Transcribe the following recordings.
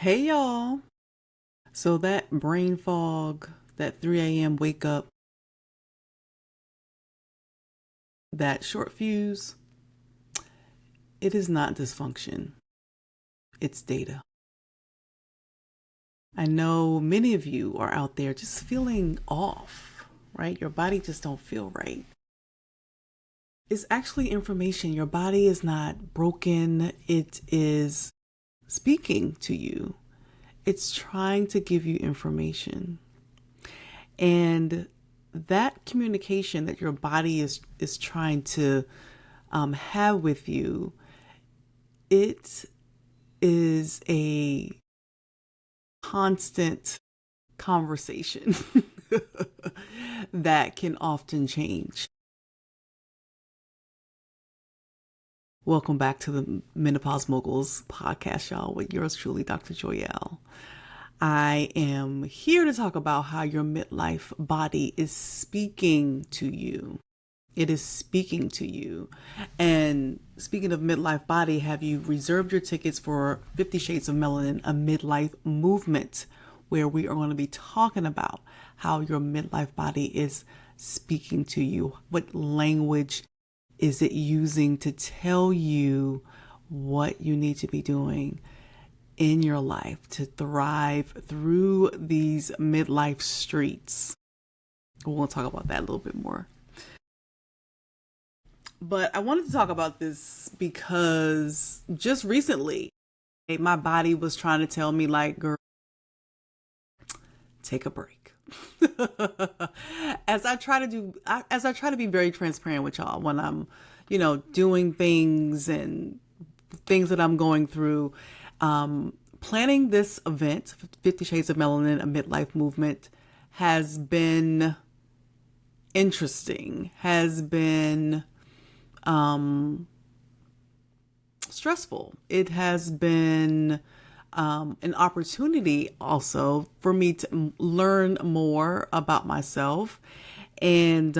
Hey y'all. So that brain fog, that 3 a.m. wake up, that short fuse, it is not dysfunction. It's data. I know many of you are out there just feeling off, right? Your body just don't feel right. It's actually information. Your body is not broken. It is speaking to you. It's trying to give you information. And that communication that your body is trying to have with you, it is a constant conversation that can often change. Welcome back to the Menopause Moguls podcast, y'all, with yours truly, Dr. Joyelle. I am here to talk about how your midlife body is speaking to you. It is speaking to you. And speaking of midlife body, have you reserved your tickets for 50 Shades of Melanin, a midlife movement, where we are going to be talking about how your midlife body is speaking to you? What language is it using to tell you what you need to be doing in your life to thrive through these midlife streets? We'll talk about that a little bit more. But I wanted to talk about this because just recently, my body was trying to tell me, like, girl, take a break. As I try to be very transparent with y'all when I'm, doing things and things that I'm going through. Planning this event, 50 Shades of Melanin, a midlife movement, has been interesting, has been stressful. It has been an opportunity also for me to learn more about myself and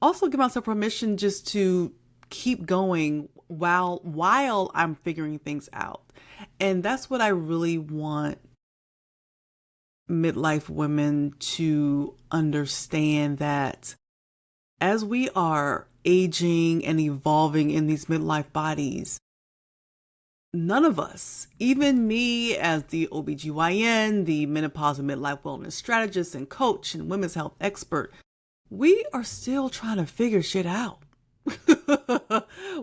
also give myself permission just to keep going while I'm figuring things out. And that's what I really want midlife women to understand, that as we are aging and evolving in these midlife bodies, none of us, even me as the OBGYN, the menopause and midlife wellness strategist and coach and women's health expert, we are still trying to figure shit out.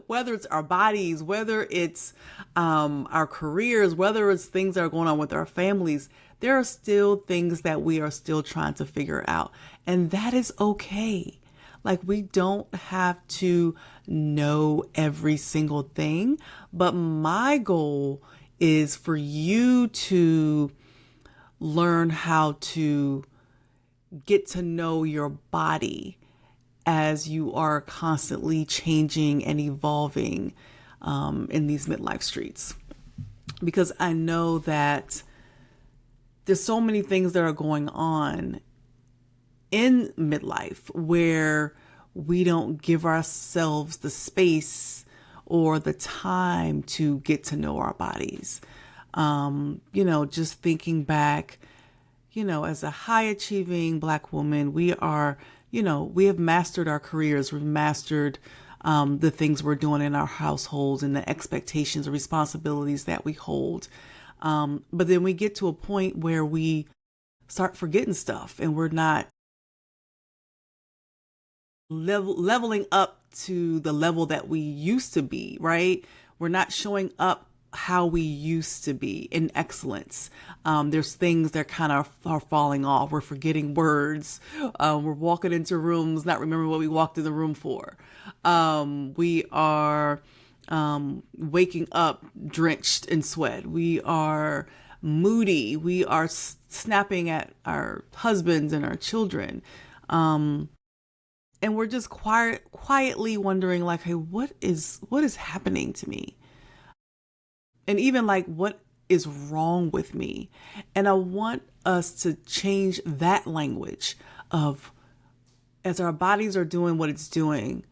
Whether it's our bodies, whether it's our careers, whether it's things that are going on with our families, there are still things that we are still trying to figure out. And that is okay. Like, we don't have to know every single thing, but my goal is for you to learn how to get to know your body as you are constantly changing and evolving in these midlife streets. Because I know that there's so many things that are going on in midlife where we don't give ourselves the space or the time to get to know our bodies. Just thinking back, as a high achieving Black woman, we have mastered our careers. We've mastered the things we're doing in our households and the expectations and responsibilities that we hold. But then we get to a point where we start forgetting stuff and we're not leveling up to the level that we used to be, right? We're not showing up how we used to be in excellence. There's things that kind of are falling off. We're forgetting words. We're walking into rooms, not remembering what we walked in the room for. We are waking up drenched in sweat. We are moody. We are snapping at our husbands and our children. And we're just quietly wondering, like, hey, what is happening to me? And even like, what is wrong with me? And I want us to change that language of, as our bodies are doing what it's doing,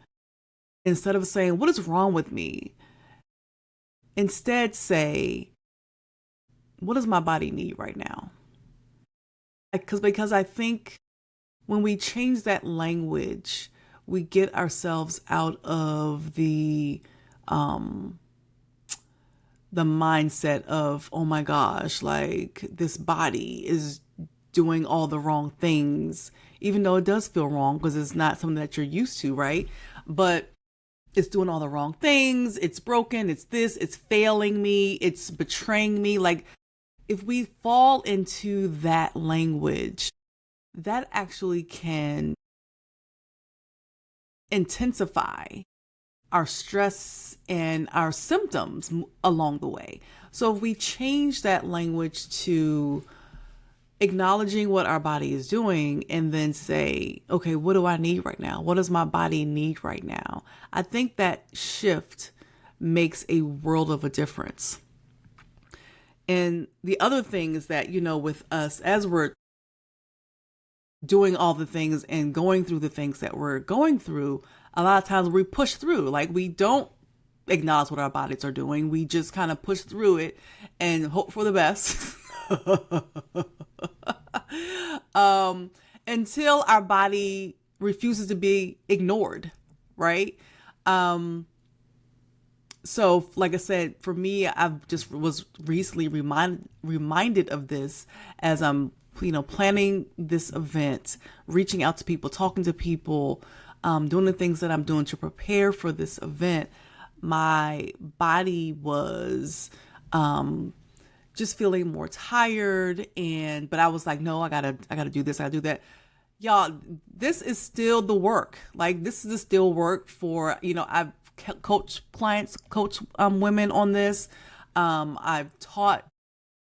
instead of saying, what is wrong with me? Instead say, what does my body need right now? Because I think when we change that language, we get ourselves out of the mindset of, oh my gosh, like this body is doing all the wrong things, even though it does feel wrong because it's not something that you're used to, right? But it's doing all the wrong things. It's broken. It's this, it's failing me. It's betraying me. Like, if we fall into that language, that actually can intensify our stress and our symptoms along the way. So if we change that language to acknowledging what our body is doing and then say, okay, what do I need right now? What does my body need right now? I think that shift makes a world of a difference. And the other thing is that, with us, as we're doing all the things and going through the things that we're going through, a lot of times we push through. Like, we don't acknowledge what our bodies are doing. We just kind of push through it and hope for the best. Until our body refuses to be ignored, right? So like I said, for me, I've just was recently reminded of this as I'm, planning this event, reaching out to people, talking to people, doing the things that I'm doing to prepare for this event. My body was, just feeling more tired, but I was like, no, I gotta do this, I gotta do that. Y'all, this is still the work. Like, this is the still work for, I've coached clients, women on this. I've taught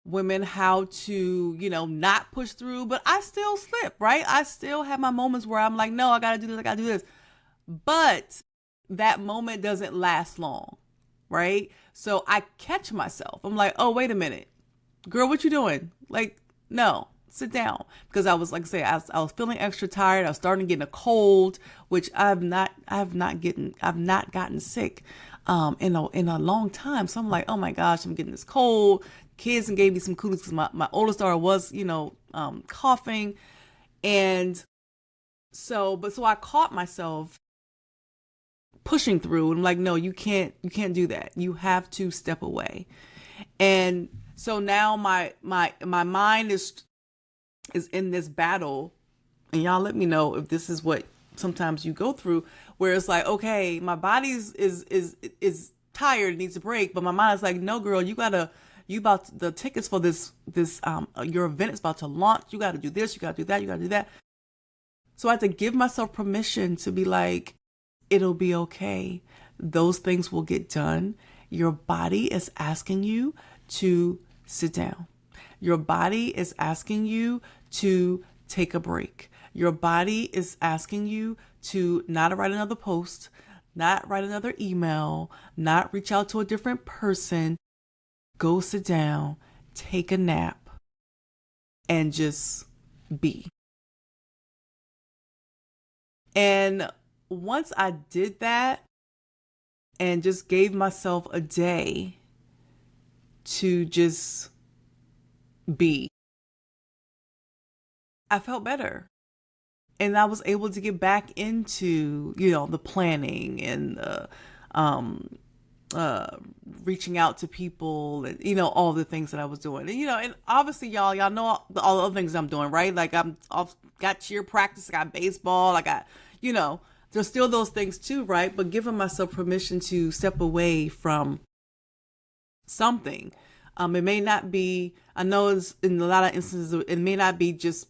women how to, not push through, but I still slip, right? I still have my moments where I'm like, no, I gotta do this, I gotta do this. But that moment doesn't last long, right? So I catch myself. I'm like, oh, wait a minute. Girl, what you doing? Like, no, sit down. Because I was, like I say, I was feeling extra tired. I was starting to get a cold, which I've not gotten sick in a long time. So I'm like, oh my gosh, I'm getting this cold. Kids and gave me some kudos because my oldest daughter was, coughing. And so I caught myself pushing through, and I'm like, no, you can't do that. You have to step away. And so now my mind is in this battle, and y'all let me know if this is what sometimes you go through, where it's like, okay, my body is tired, needs a break, but my mind is like, no, girl, the tickets for this your event is about to launch. You got to do this, you got to do that, you got to do that. So I had to give myself permission to be like, it'll be okay. Those things will get done. Your body is asking you to sit down. Your body is asking you to take a break. Your body is asking you to not write another post, not write another email, not reach out to a different person. Go sit down, take a nap, and just be. And once I did that and just gave myself a day to just be, I felt better. And I was able to get back into, the planning and reaching out to people and, all the things that I was doing. And, and obviously y'all know all the other things I'm doing, right? Like, I've got cheer practice, I got baseball, I got, there's still those things too, right? But giving myself permission to step away from something. It may not be, I know it's, in a lot of instances, it may not be just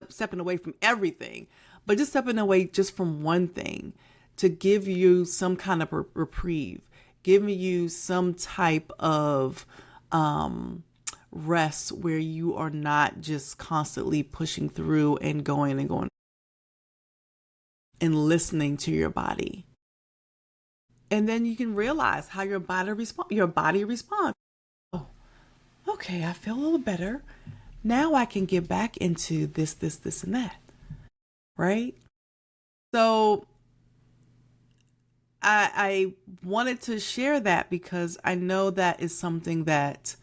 stepping away from everything, but just stepping away just from one thing to give you some kind of reprieve, giving you some type of rest where you are not just constantly pushing through and going and listening to your body. And then you can realize how your body responds. Oh, okay, I feel a little better. Now I can get back into this, and that. Right? So I wanted to share that because I know that is something that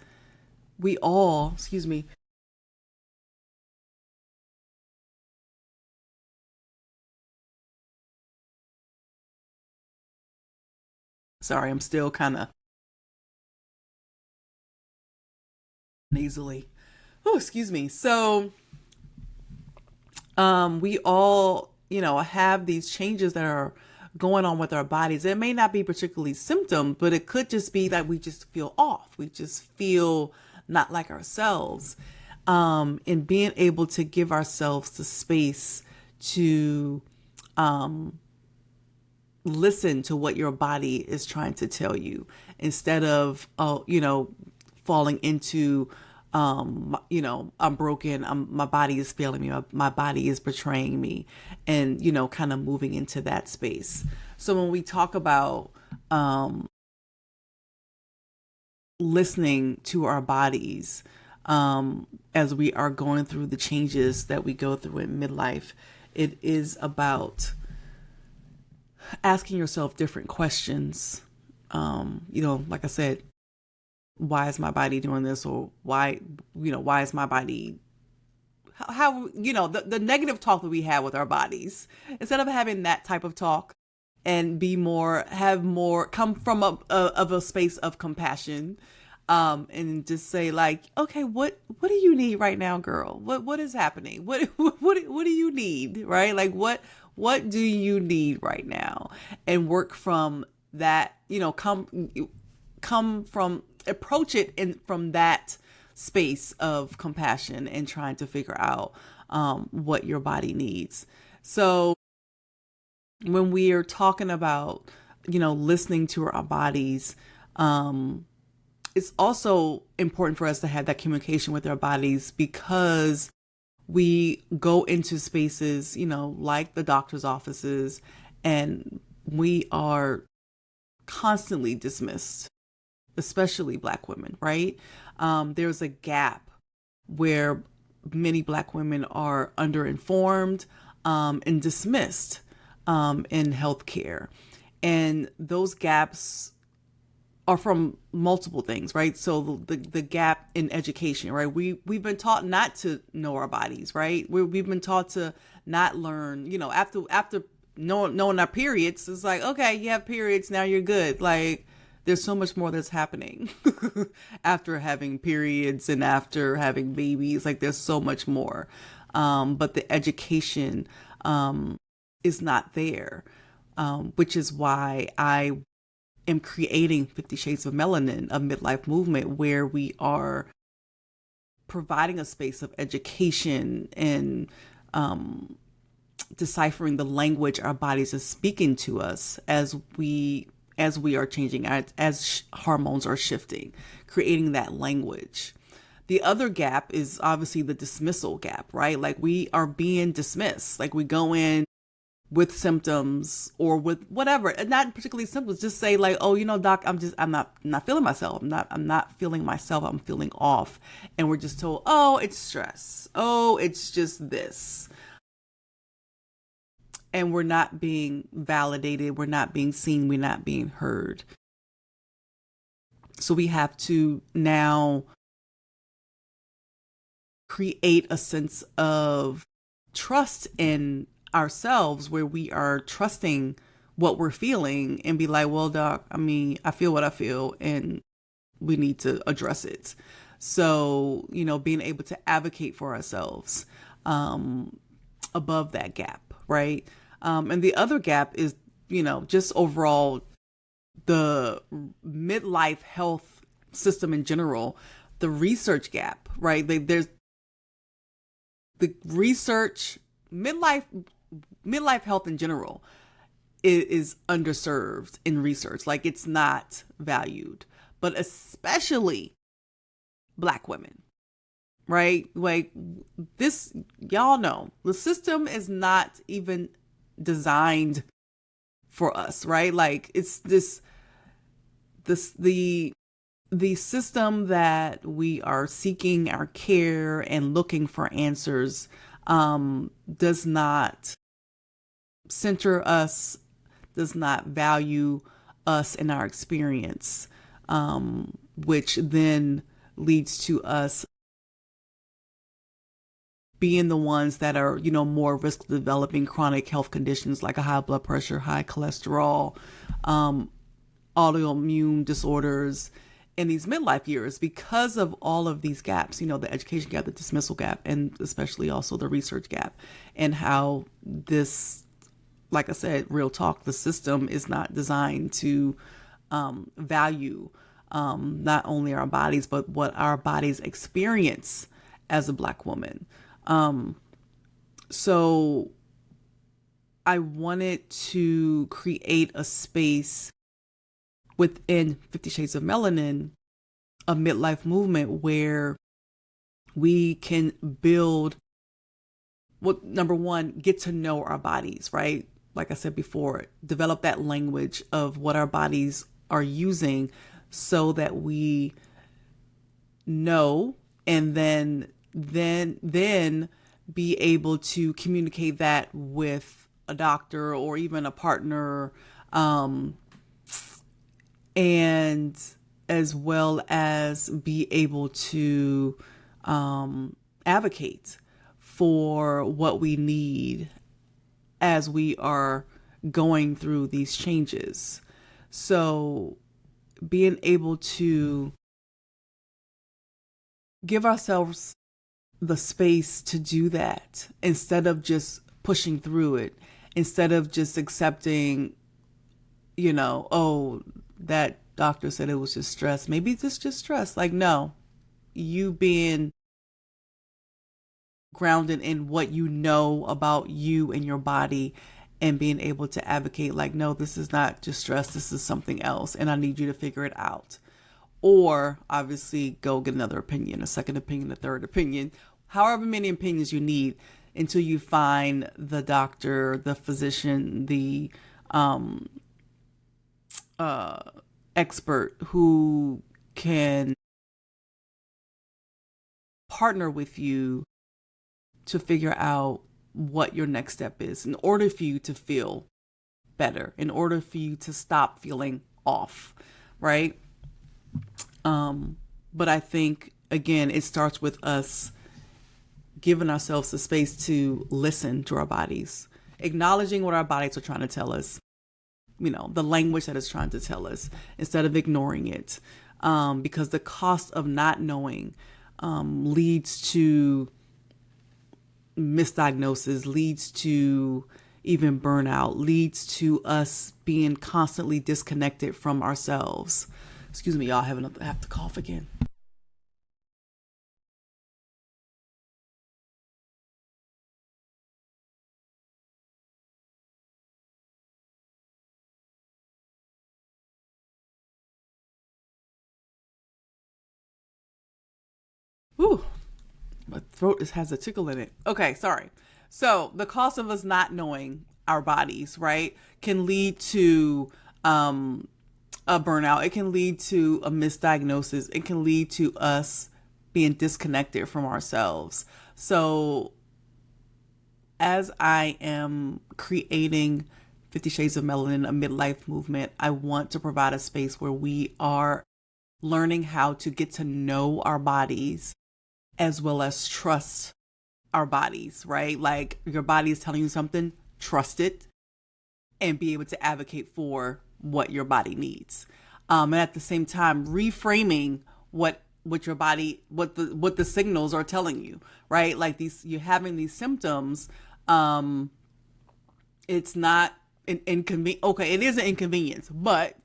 we all, excuse me, sorry, I'm still kind of nasally. Oh, excuse me. So, we all, have these changes that are going on with our bodies. It may not be particularly symptoms, but it could just be that we just feel off. We just feel not like ourselves. And being able to give ourselves the space to listen to what your body is trying to tell you instead of, falling into, I'm broken. My body is failing me. My body is betraying me, and, kind of moving into that space. So when we talk about listening to our bodies, as we are going through the changes that we go through in midlife, it is about asking yourself different questions. Like I said, why is my body doing this? Or why is my body, how, the negative talk that we have with our bodies, instead of having that type of talk and have more, come from of a space of compassion, and just say like, okay, what do you need right now, girl? What is happening? What do you need? Right? Like what do you need right now? And work from that, come from, approach it from that space of compassion and trying to figure out what your body needs. So when we are talking about, listening to our bodies, it's also important for us to have that communication with our bodies, because we go into spaces, like the doctor's offices, and we are constantly dismissed, especially Black women, right? There's a gap where many Black women are underinformed, and dismissed, in healthcare. And those gaps are from multiple things, right? So the gap in education, right? We've been taught not to know our bodies, right? We've been taught to not learn, after knowing our periods, it's like, okay, you have periods, now you're good. Like, there's so much more that's happening after having periods and after having babies. Like, there's so much more. But the education is not there, which is why I am creating 50 Shades of Melanin, a midlife movement where we are providing a space of education and deciphering the language our bodies are speaking to us as we are changing, as hormones are shifting, creating that language. The other gap is obviously the dismissal gap, right? Like, we are being dismissed. Like, we go in with symptoms or with whatever, not particularly symptoms, just say like, oh, doc, I'm not feeling myself. I'm not feeling myself. I'm feeling off. And we're just told, oh, it's stress. Oh, it's just this. And we're not being validated. We're not being seen. We're not being heard. So we have to now create a sense of trust in ourselves, where we are trusting what we're feeling and be like, well, doc, I feel what I feel and we need to address it. So, being able to advocate for ourselves, above that gap, right? And the other gap is, just overall the midlife health system in general, the research gap, right? There's the research, midlife health in general is underserved in research. Like, it's not valued, but especially Black women, right? Like, this, y'all know, the system is not even designed for us, right? Like, it's the system that we are seeking our care and looking for answers, does not center us, does not value us and our experience, which then leads to us being the ones that are, more risk of developing chronic health conditions like a high blood pressure, high cholesterol, autoimmune disorders in these midlife years because of all of these gaps, the education gap, the dismissal gap, and especially also the research gap, and how this, like I said, real talk, the system is not designed to value not only our bodies, but what our bodies experience as a Black woman. So I wanted to create a space within 50 Shades of Melanin, a midlife movement where we can build, well, number one, get to know our bodies, right? Like I said before, develop that language of what our bodies are using so that we know, and then be able to communicate that with a doctor or even a partner, and as well as be able to advocate for what we need as we are going through these changes. So being able to give ourselves the space to do that instead of just pushing through it, instead of just accepting, oh, that doctor said it was just stress. Maybe it's just stress. Like, no, you being grounded in what you know about you and your body and being able to advocate like, no, this is not just stress. This is something else. And I need you to figure it out. Or obviously go get another opinion, a second opinion, a third opinion, however many opinions you need until you find the doctor, the physician, the expert who can partner with you to figure out what your next step is in order for you to feel better, in order for you to stop feeling off, right? But I think, again, it starts with us giving ourselves the space to listen to our bodies, acknowledging what our bodies are trying to tell us, the language that it's trying to tell us, instead of ignoring it. Because the cost of not knowing leads to misdiagnosis, leads to even burnout, leads to us being constantly disconnected from ourselves. Excuse me, y'all, I have to cough again. Ooh, my throat has a tickle in it. Okay, sorry. So the cost of us not knowing our bodies, right, can lead to a burnout. It can lead to a misdiagnosis. It can lead to us being disconnected from ourselves. So as I am creating 50 Shades of Melanin, a midlife movement, I want to provide a space where we are learning how to get to know our bodies as well as trust our bodies, right? Like, your body is telling you something, trust it, and be able to advocate for what your body needs. And at the same time, reframing what your body, what the signals are telling you, right? Like, you're having these symptoms. It's not an inconvenience. Okay, it is an inconvenience, but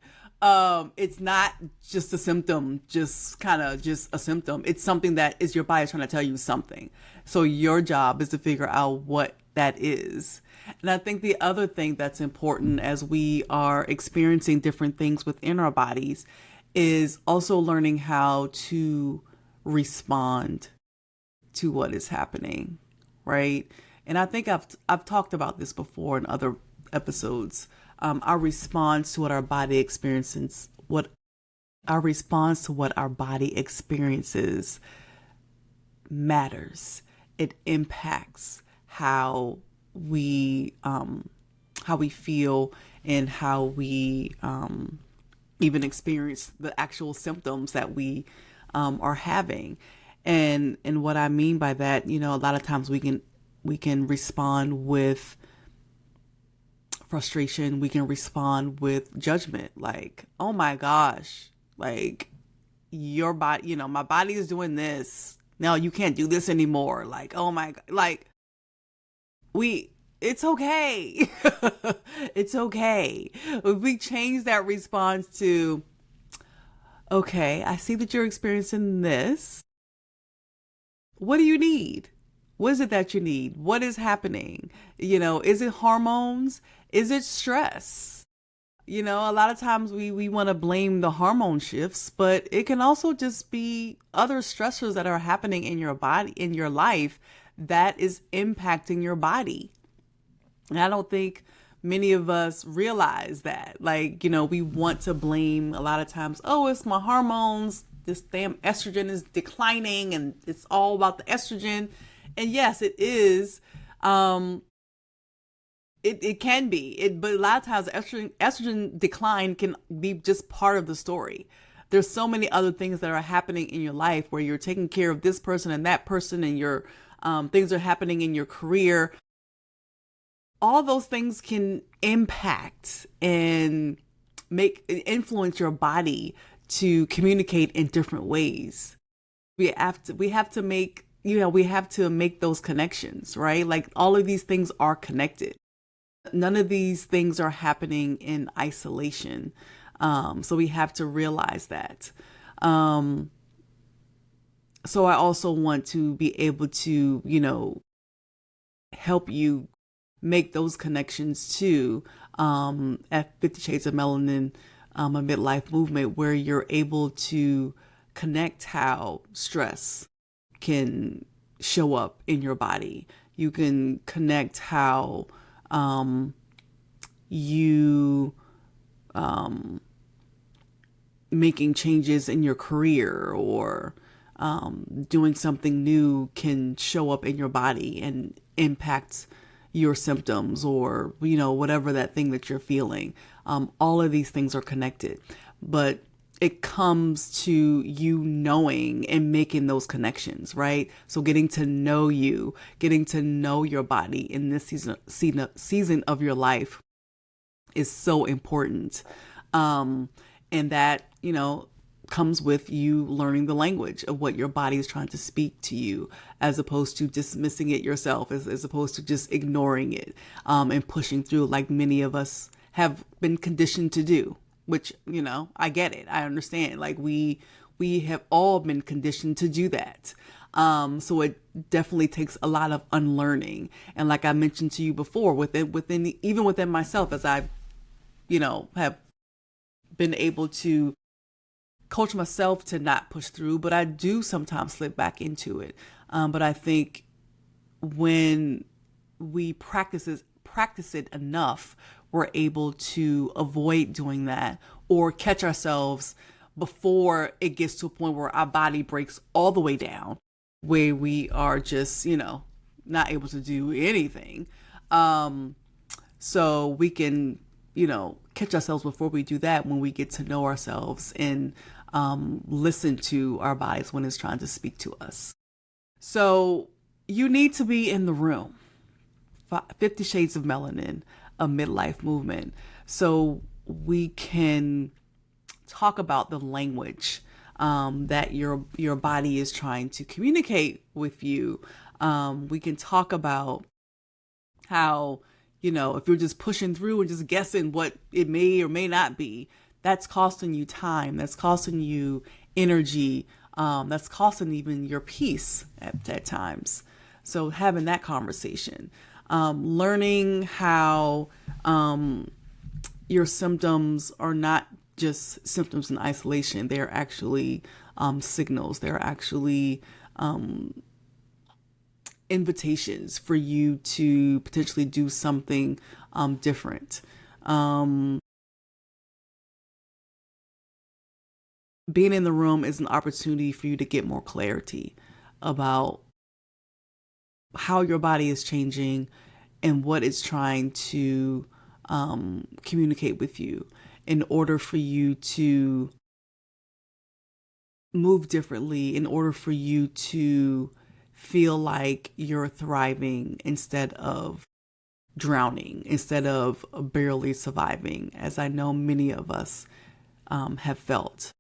it's not just a symptom, just kind of just a symptom. It's something that is your body trying to tell you something. So your job is to figure out what that is. And I think the other thing that's important as we are experiencing different things within our bodies is also learning how to respond to what is happening, right? And I think I've talked about this before in other episodes. Our response to what our body experiences, matters. It impacts how we feel and how we even experience the actual symptoms that we are having. And what I mean by that, a lot of times we can respond with frustration, we can respond with judgment, like, oh my gosh, like, your body, my body is doing this. No, you can't do this anymore. Like, oh my God. Like, it's okay. It's okay. If we change that response to, okay, I see that you're experiencing this. What do you need? What is it that you need? What is happening? Is it hormones? Is it stress? A lot of times we want to blame the hormone shifts, but it can also just be other stressors that are happening in your body, in your life, that is impacting your body. And I don't think many of us realize that. Like, we want to blame a lot of times, oh, it's my hormones. This damn estrogen is declining and it's all about the estrogen. And yes, it is. It can be, but a lot of times estrogen decline can be just part of the story. There's so many other things that are happening in your life where you're taking care of this person and that person, and your things are happening in your career. All those things can impact and influence your body to communicate in different ways. We have to make those connections, right? Like, all of these things are connected. None of these things are happening in isolation. So we have to realize that. So I also want to be able to, help you make those connections too, at 50 Shades of Melanin, a midlife movement, where you're able to connect how stress can show up in your body. You can connect how you making changes in your career, or doing something new, can show up in your body and impact your symptoms, or whatever that thing that you're feeling. All of these things are connected, but it comes to you knowing and making those connections, right? So getting to know you, getting to know your body in this season of your life is so important. And that, comes with you learning the language of what your body is trying to speak to you, as opposed to dismissing it yourself, as opposed to just ignoring it, and pushing through, like many of us have been conditioned to do, which, I get it. I understand. Like, we have all been conditioned to do that. So it definitely takes a lot of unlearning. And like I mentioned to you before, even within myself, as I've, have been able to coach myself to not push through, but I do sometimes slip back into it. But I think when we practice it enough, we're able to avoid doing that, or catch ourselves before it gets to a point where our body breaks all the way down, where we are just, not able to do anything. So we can, catch ourselves before we do that, when we get to know ourselves and listen to our bodies when it's trying to speak to us. So you need to be in the room. 50 Shades of Melanin, a midlife movement. So we can talk about the language that your body is trying to communicate with you. We can talk about how, if you're just pushing through and just guessing what it may or may not be, that's costing you time. That's costing you energy. That's costing even your peace at times. So having that conversation, learning how your symptoms are not just symptoms in isolation. They're actually signals. They're actually invitations for you to potentially do something different. Being in the room is an opportunity for you to get more clarity about how your body is changing and what it's trying to communicate with you, in order for you to move differently in order for you to feel like you're thriving instead of drowning, instead of barely surviving, as I know many of us have felt.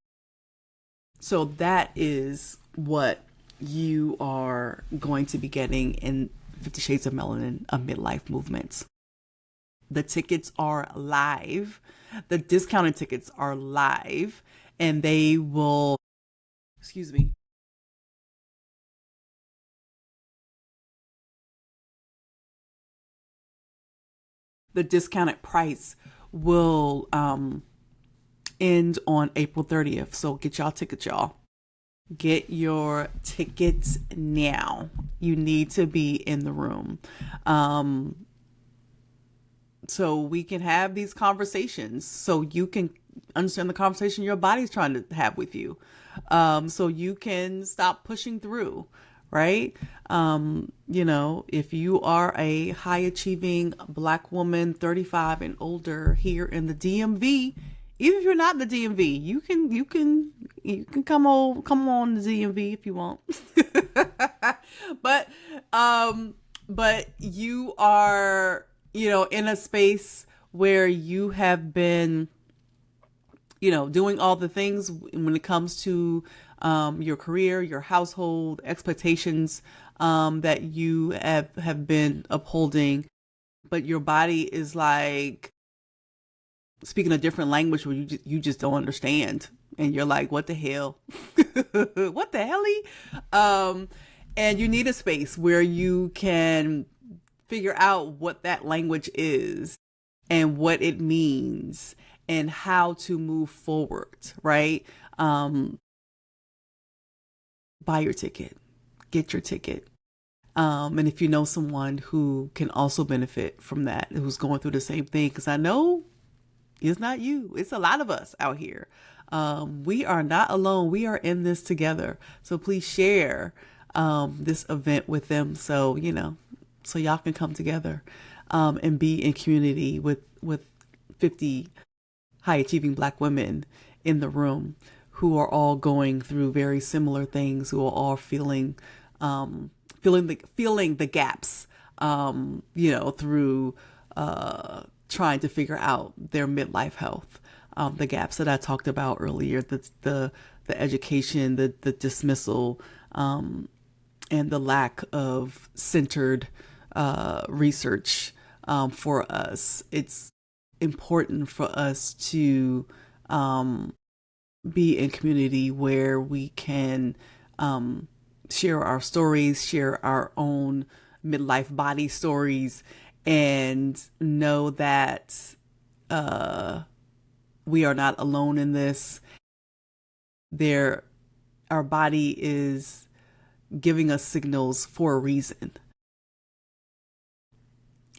So that is what you are going to be getting in 50 Shades of Melanin, a midlife movement. The tickets are live. The discounted tickets are live, and they will, excuse me. The discounted price will end on April 30th. So get y'all tickets, y'all. Get your tickets now. You need to be in the room. So we can have these conversations, so you can understand the conversation your body's trying to have with you. So you can stop pushing through, right? If you are a high achieving Black woman, 35 and older here in the DMV, even if you're not in the DMV, you can come on the DMV if you want. but you are, in a space where you have been, doing all the things when it comes to your career, your household, expectations that you have been upholding, but your body is like speaking a different language where you just don't understand, and you're like, what the hell? What the hell? And you need a space where you can figure out what that language is and what it means and how to move forward, right? Buy your ticket, get your ticket. And if you know someone who can also benefit from that, who's going through the same thing, because I know it's not you, it's a lot of us out here. We are not alone. We are in this together. So please share this event with them, so y'all can come together and be in community with 50 high achieving Black women in the room who are all going through very similar things, who are all feeling the gaps, through trying to figure out their midlife health, the gaps that I talked about earlier, the education, the dismissal, and the lack of centered research for us. It's important for us to be in community where we can share our stories, share our own midlife body stories, and know that we are not alone in this. Our body is giving us signals for a reason.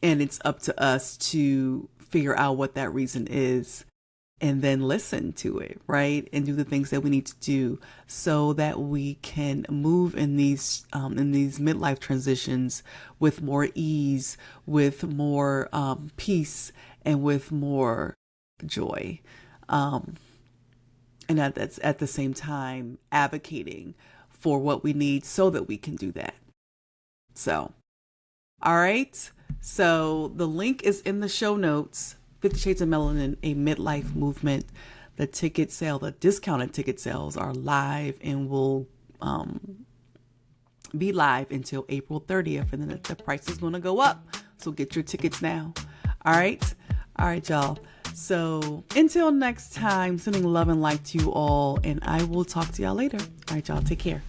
And it's up to us to figure out what that reason is and then listen to it, right? And do the things that we need to do so that we can move in these midlife transitions with more ease, with more peace, and with more joy. And that's at the same time advocating for what we need so that we can do that. So, all right. So the link is in the show notes. 50 Shades of Melanin, a midlife movement. The ticket sale, the discounted ticket sales are live and will be live until April 30th. And then the price is going to go up. So get your tickets now. All right. All right, y'all. So until next time, sending love and light to you all. And I will talk to y'all later. All right, y'all. Take care.